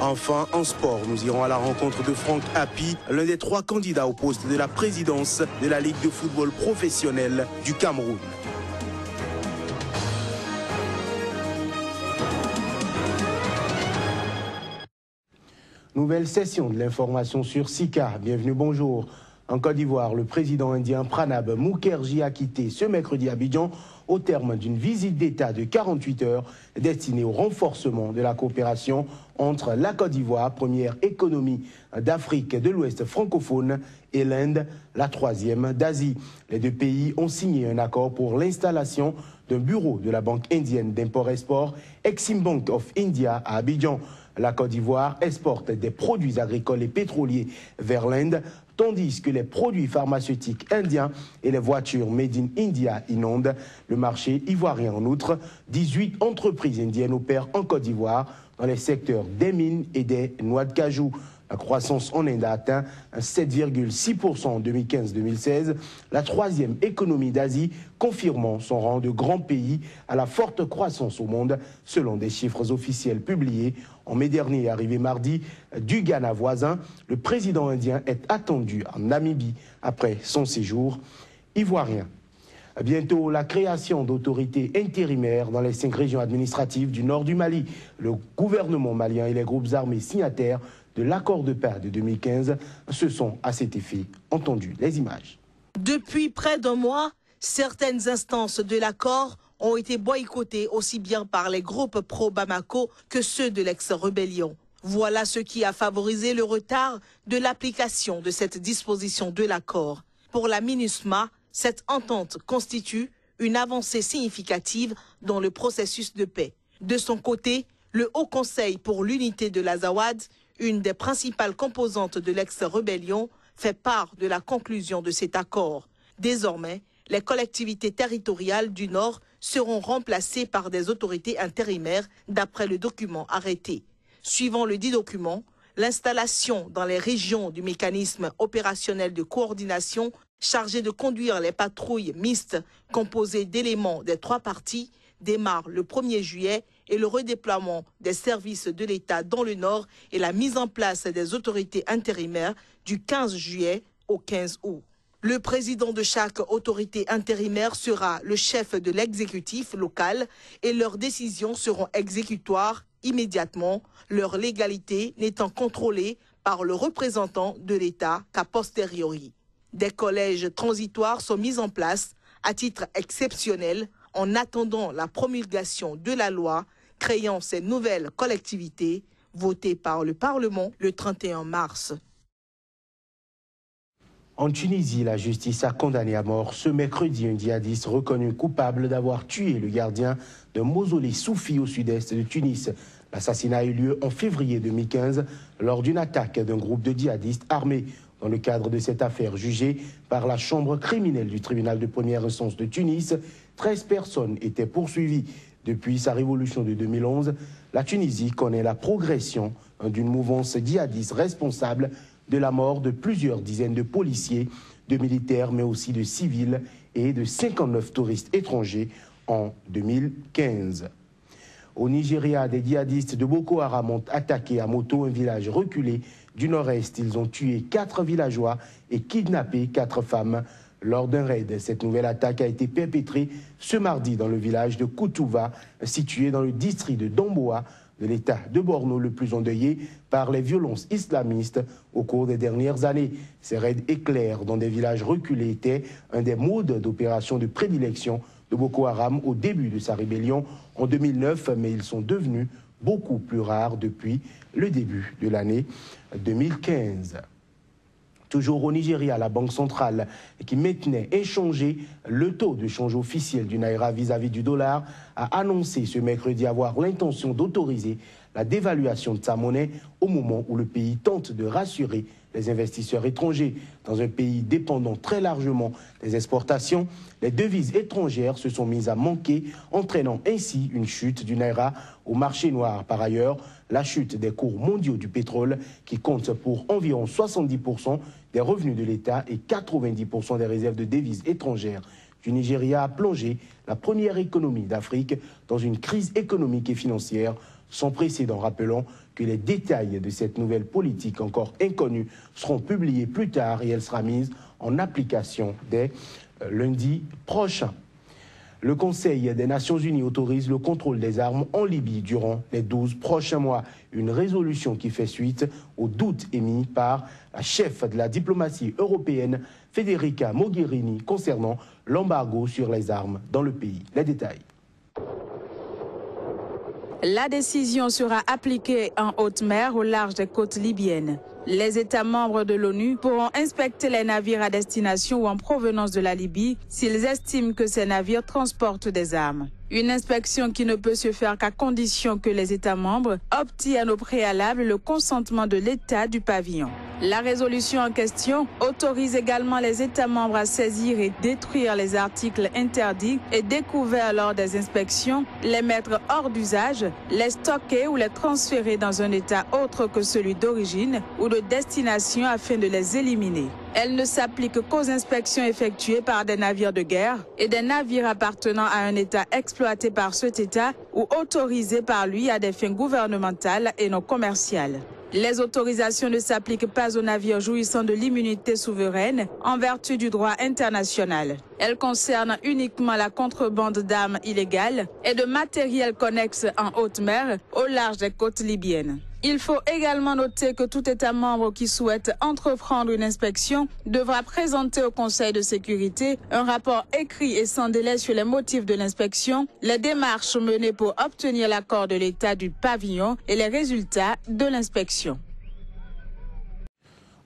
Enfin, en sport, nous irons à la rencontre de Franck Hapi, l'un des 3 candidats au poste de la présidence de la Ligue de football professionnel du Cameroun. Nouvelle session de l'information sur Sika. Bienvenue, bonjour. En Côte d'Ivoire, le président indien Pranab Mukherjee a quitté ce mercredi Abidjan au terme d'une visite d'État de 48 heures destinée au renforcement de la coopération entre la Côte d'Ivoire, première économie d'Afrique de l'Ouest francophone, et l'Inde, la 3e d'Asie. Les 2 pays ont signé un accord pour l'installation d'un bureau de la Banque indienne d'import-export, Exim Bank of India, à Abidjan. La Côte d'Ivoire exporte des produits agricoles et pétroliers vers l'Inde, tandis que les produits pharmaceutiques indiens et les voitures Made in India inondent le marché ivoirien. En outre, 18 entreprises indiennes opèrent en Côte d'Ivoire dans les secteurs des mines et des noix de cajou. La croissance en Inde a atteint 7,6% en 2015-2016, la 3e économie d'Asie, confirmant son rang de grand pays à la forte croissance au monde, selon des chiffres officiels publiés en mai dernier. Arrivé mardi du Ghana voisin, le président indien est attendu en Namibie après son séjour ivoirien. Bientôt, la création d'autorités intérimaires dans les 5 régions administratives du nord du Mali. Le gouvernement malien et les groupes armés signataires de l'accord de paix de 2015 se sont à cet effet entendus. Les images. Depuis près d'un mois, certaines instances de l'accord ont été boycottées aussi bien par les groupes pro-Bamako que ceux de l'ex-rébellion. Voilà ce qui a favorisé le retard de l'application de cette disposition de l'accord. Pour la MINUSMA, cette entente constitue une avancée significative dans le processus de paix. De son côté, le Haut Conseil pour l'unité de l'Azawad, une des principales composantes de l'ex-rébellion, fait part de la conclusion de cet accord. Désormais, les collectivités territoriales du Nord seront remplacées par des autorités intérimaires d'après le document arrêté. Suivant le dit document, l'installation dans les régions du mécanisme opérationnel de coordination chargé de conduire les patrouilles mixtes composées d'éléments des 3 parties démarre le 1er juillet et le redéploiement des services de l'État dans le Nord et la mise en place des autorités intérimaires du 15 juillet au 15 août. Le président de chaque autorité intérimaire sera le chef de l'exécutif local et leurs décisions seront exécutoires immédiatement, leur légalité n'étant contrôlée par le représentant de l'État qu'a posteriori. Des collèges transitoires sont mis en place à titre exceptionnel en attendant la promulgation de la loi créant ces nouvelles collectivités votées par le Parlement le 31 mars. En Tunisie, la justice a condamné à mort ce mercredi un djihadiste reconnu coupable d'avoir tué le gardien d'un mausolée soufi au sud-est de Tunis. L'assassinat a eu lieu en février 2015 lors d'une attaque d'un groupe de djihadistes armés. Dans le cadre de cette affaire jugée par la chambre criminelle du tribunal de première instance de Tunis, 13 personnes étaient poursuivies. Depuis sa révolution de 2011, la Tunisie connaît la progression d'une mouvance djihadiste responsable de la mort de plusieurs dizaines de policiers, de militaires, mais aussi de civils et de 59 touristes étrangers en 2015. Au Nigeria, des djihadistes de Boko Haram ont attaqué à moto un village reculé du nord-est. Ils ont tué 4 villageois et kidnappé 4 femmes lors d'un raid. Cette nouvelle attaque a été perpétrée ce mardi dans le village de Koutouva, situé dans le district de Domboa, de l'État de Borno, le plus endeuillé par les violences islamistes au cours des dernières années. Ces raids éclairs dans des villages reculés étaient un des modes d'opération de prédilection de Boko Haram au début de sa rébellion en 2009, mais ils sont devenus beaucoup plus rares depuis le début de l'année 2015. Toujours au Nigeria, la Banque centrale, qui maintenait inchangé le taux de change officiel du Naira vis-à-vis du dollar, a annoncé ce mercredi avoir l'intention d'autoriser la dévaluation de sa monnaie au moment où le pays tente de rassurer les investisseurs étrangers. Dans un pays dépendant très largement des exportations, les devises étrangères se sont mises à manquer, entraînant ainsi une chute du Naira au marché noir. Par ailleurs, la chute des cours mondiaux du pétrole, qui compte pour environ 70% des revenus de l'État et 90% des réserves de devises étrangères du Nigeria a plongé la première économie d'Afrique dans une crise économique et financière sans précédent. Rappelons que les détails de cette nouvelle politique encore inconnue seront publiés plus tard et elle sera mise en application dès lundi prochain. Le Conseil des Nations Unies autorise le contrôle des armes en Libye durant les 12 prochains mois. Une résolution qui fait suite aux doutes émis par la chef de la diplomatie européenne, Federica Mogherini, concernant l'embargo sur les armes dans le pays. Les détails. La décision sera appliquée en haute mer au large des côtes libyennes. Les États membres de l'ONU pourront inspecter les navires à destination ou en provenance de la Libye s'ils estiment que ces navires transportent des armes. Une inspection qui ne peut se faire qu'à condition que les États membres obtiennent au préalable le consentement de l'État du pavillon. La résolution en question autorise également les États membres à saisir et détruire les articles interdits et découverts lors des inspections, les mettre hors d'usage, les stocker ou les transférer dans un État autre que celui d'origine ou de destination afin de les éliminer. Elle ne s'applique qu'aux inspections effectuées par des navires de guerre et des navires appartenant à un État exploité par cet État ou autorisés par lui à des fins gouvernementales et non commerciales. Les autorisations ne s'appliquent pas aux navires jouissant de l'immunité souveraine en vertu du droit international. Elles concernent uniquement la contrebande d'armes illégales et de matériel connexe en haute mer au large des côtes libyennes. Il faut également noter que tout État membre qui souhaite entreprendre une inspection devra présenter au Conseil de sécurité un rapport écrit et sans délai sur les motifs de l'inspection, les démarches menées pour obtenir l'accord de l'État du pavillon et les résultats de l'inspection.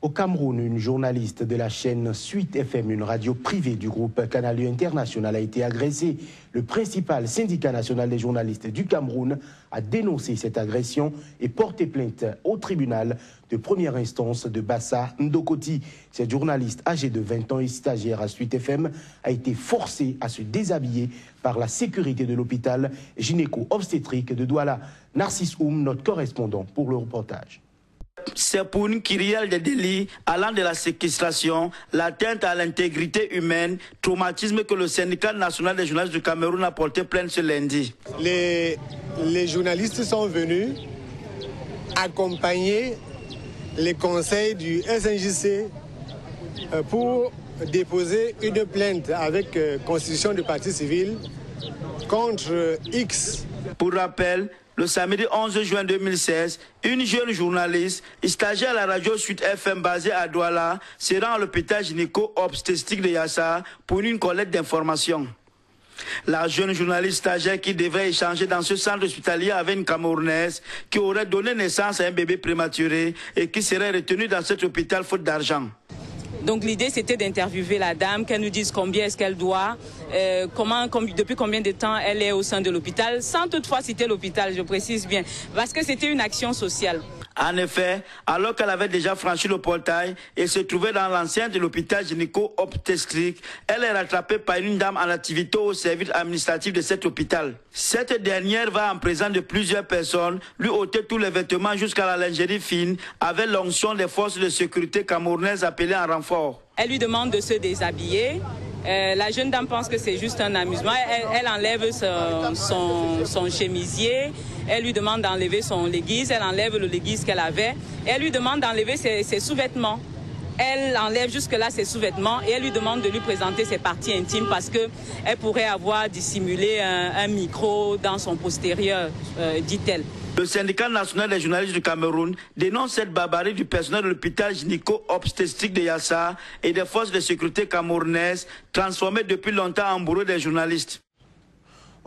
Au Cameroun, une journaliste de la chaîne Suite FM, une radio privée du groupe Canal International, a été agressée. Le principal syndicat national des journalistes du Cameroun a dénoncé cette agression et porté plainte au tribunal de première instance de Bassa Ndokoti. Cette journaliste âgée de 20 ans et stagiaire à Suite FM a été forcée à se déshabiller par la sécurité de l'hôpital gynéco-obstétrique de Douala. Narcisse Oum, notre correspondant pour le reportage. C'est pour une kyrielle de délits allant de la séquestration, l'atteinte à l'intégrité humaine, traumatisme que le syndicat national des journalistes du Cameroun a porté plainte ce lundi. Les journalistes sont venus accompagner les conseils du SNJC pour déposer une plainte avec constitution de partie civile contre X. Pour rappel, le samedi 11 juin 2016, une jeune journaliste, stagiaire à la radio Suite FM basée à Douala, se rend à l'hôpital gynéco-obstétrique de Yassa pour une collecte d'informations. La jeune journaliste stagiaire qui devrait échanger dans ce centre hospitalier avec une Camerounaise qui aurait donné naissance à un bébé prématuré et qui serait retenue dans cet hôpital faute d'argent. Donc l'idée c'était d'interviewer la dame, qu'elle nous dise combien est-ce qu'elle doit, depuis combien de temps elle est au sein de l'hôpital, sans toutefois citer l'hôpital, je précise bien, parce que c'était une action sociale. En effet, alors qu'elle avait déjà franchi le portail et se trouvait dans l'enceinte de l'hôpital gynéco-obstétrique, elle est rattrapée par une dame en activité au service administratif de cet hôpital. Cette dernière va en présence de plusieurs personnes, lui ôter tous les vêtements jusqu'à la lingerie fine, avec l'onction des forces de sécurité camerounaises appelées en renfort. Elle lui demande de se déshabiller. La jeune dame pense que c'est juste un amusement. Elle enlève son chemisier. Elle lui demande d'enlever son léguise. Elle enlève le léguise qu'elle avait. Et elle lui demande d'enlever ses sous-vêtements. Elle enlève jusque-là ses sous-vêtements et elle lui demande de lui présenter ses parties intimes parce qu'elle pourrait avoir dissimulé un micro dans son postérieur, dit-elle. Le syndicat national des journalistes du Cameroun dénonce cette barbarie du personnel de l'hôpital gynéco-obstétrique de Yassa et des forces de sécurité camerounaises transformées depuis longtemps en bourreaux des journalistes.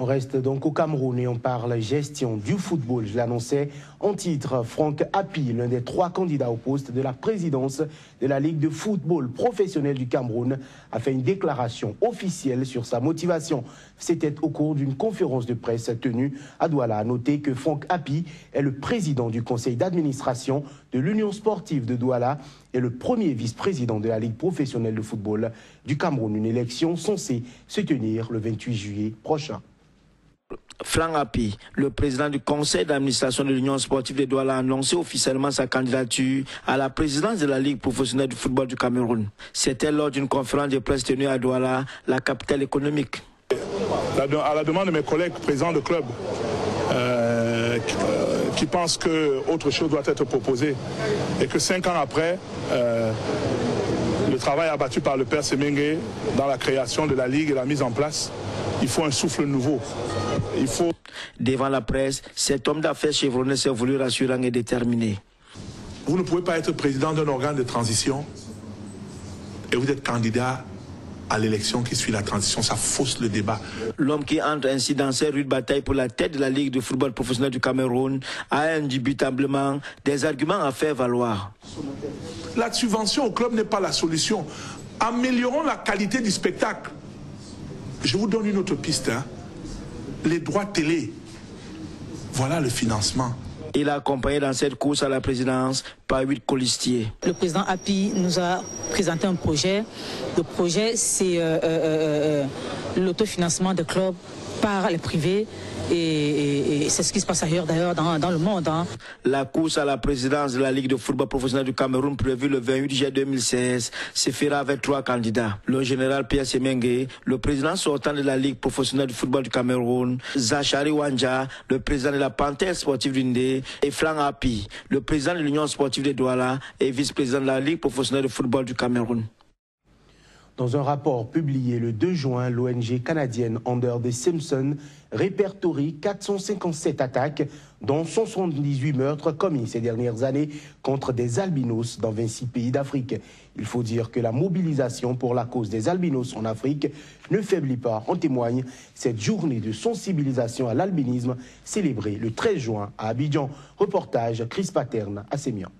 On reste donc au Cameroun et on parle gestion du football. Je l'annonçais en titre, Franck Hapi, l'un des 3 candidats au poste de la présidence de la Ligue de football professionnel du Cameroun, a fait une déclaration officielle sur sa motivation. C'était au cours d'une conférence de presse tenue à Douala. À noter que Franck Hapi est le président du conseil d'administration de l'Union sportive de Douala et le premier vice-président de la Ligue professionnelle de football du Cameroun. Une élection censée se tenir le 28 juillet prochain. Franck Api, le président du conseil d'administration de l'Union sportive de Douala, a annoncé officiellement sa candidature à la présidence de la Ligue professionnelle du football du Cameroun. C'était lors d'une conférence de presse tenue à Douala, la capitale économique. À la demande de mes collègues présidents de club qui pensent qu'autre chose doit être proposé et que 5 ans après, le travail abattu par le père Semengue dans la création de la Ligue et la mise en place, il faut un souffle nouveau. Devant la presse, cet homme d'affaires chevronné s'est voulu rassurant et déterminé. Vous ne pouvez pas être président d'un organe de transition et vous êtes candidat à l'élection qui suit la transition. Ça fausse le débat. L'homme qui entre ainsi dans cette rude bataille pour la tête de la Ligue de football professionnel du Cameroun a indubitablement des arguments à faire valoir. La subvention au club n'est pas la solution. Améliorons la qualité du spectacle. Je vous donne une autre piste. Les droits télé, voilà le financement. Il a accompagné dans cette course à la présidence par 8 colistiers. Le président Api nous a présenté un projet. Le projet, c'est l'autofinancement des clubs par les privés. Et c'est ce qui se passe ailleurs d'ailleurs dans le monde. La course à la présidence de la Ligue de football professionnel du Cameroun, prévue le 28 juillet 2016, se fera avec 3 candidats. Le général Pierre Semengue, le président sortant de la Ligue professionnelle du football du Cameroun, Zachary Wanja, le président de la Panthère sportive du Ndé, et Franck Api, le président de l'Union sportive de Douala et vice-président de la Ligue professionnelle de football du Cameroun. Dans un rapport publié le 2 juin, l'ONG canadienne Under the Simpsons répertorie 457 attaques, dont 178 meurtres commis ces dernières années contre des albinos dans 26 pays d'Afrique. Il faut dire que la mobilisation pour la cause des albinos en Afrique ne faiblit pas. En témoigne cette journée de sensibilisation à l'albinisme célébrée le 13 juin à Abidjan. Reportage Chris Paterne à Sémian.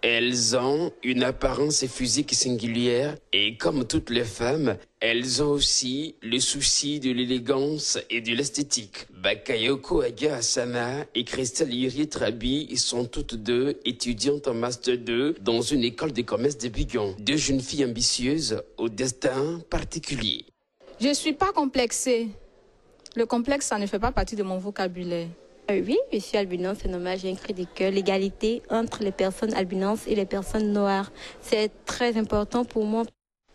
Elles ont une apparence physique singulière et comme toutes les femmes, elles ont aussi le souci de l'élégance et de l'esthétique. Bakayoko Aga Asana et Christelle Yuri Trabi sont toutes deux étudiantes en Master 2 dans une école de commerce de Bigon. 2 jeunes filles ambitieuses au destin particulier. Je ne suis pas complexée. Le complexe, ça ne fait pas partie de mon vocabulaire. Oui, je suis albinos, c'est normal, j'ai un cri de cœur. L'égalité entre les personnes albinos et les personnes noires, c'est très important pour moi.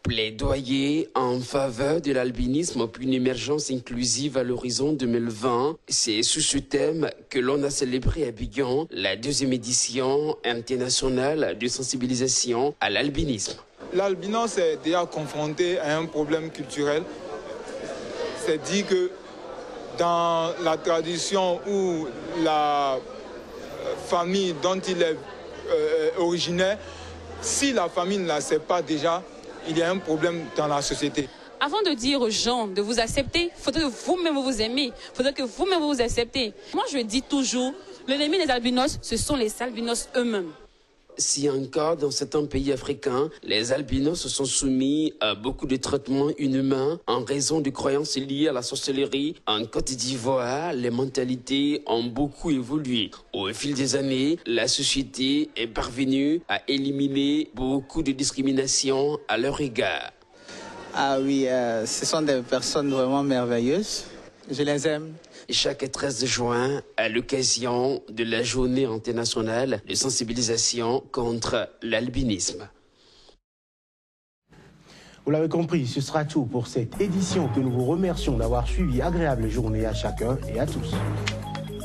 Plaidoyer en faveur de l'albinisme pour une émergence inclusive à l'horizon 2020. C'est sous ce thème que l'on a célébré à Bigon la 2e édition internationale de sensibilisation à l'albinisme. L'albinos est déjà confronté à un problème culturel. C'est dit que dans la tradition où la famille dont il est originaire, si la famille ne l'accepte pas déjà, il y a un problème dans la société. Avant de dire aux gens de vous accepter, il faudrait que vous-même vous aimez, il faudrait que vous-même vous acceptez. Moi je dis toujours, l'ennemi des albinos, ce sont les albinos eux-mêmes. Si encore dans certains pays africains, les albinos sont soumis à beaucoup de traitements inhumains en raison de croyances liées à la sorcellerie, en Côte d'Ivoire, les mentalités ont beaucoup évolué. Au fil des années, la société est parvenue à éliminer beaucoup de discriminations à leur égard. Ah oui, ce sont des personnes vraiment merveilleuses. Je les aime. Chaque 13 juin, à l'occasion de la journée internationale de sensibilisation contre l'albinisme. Vous l'avez compris, ce sera tout pour cette édition que nous vous remercions d'avoir suivi. Agréable journée à chacun et à tous.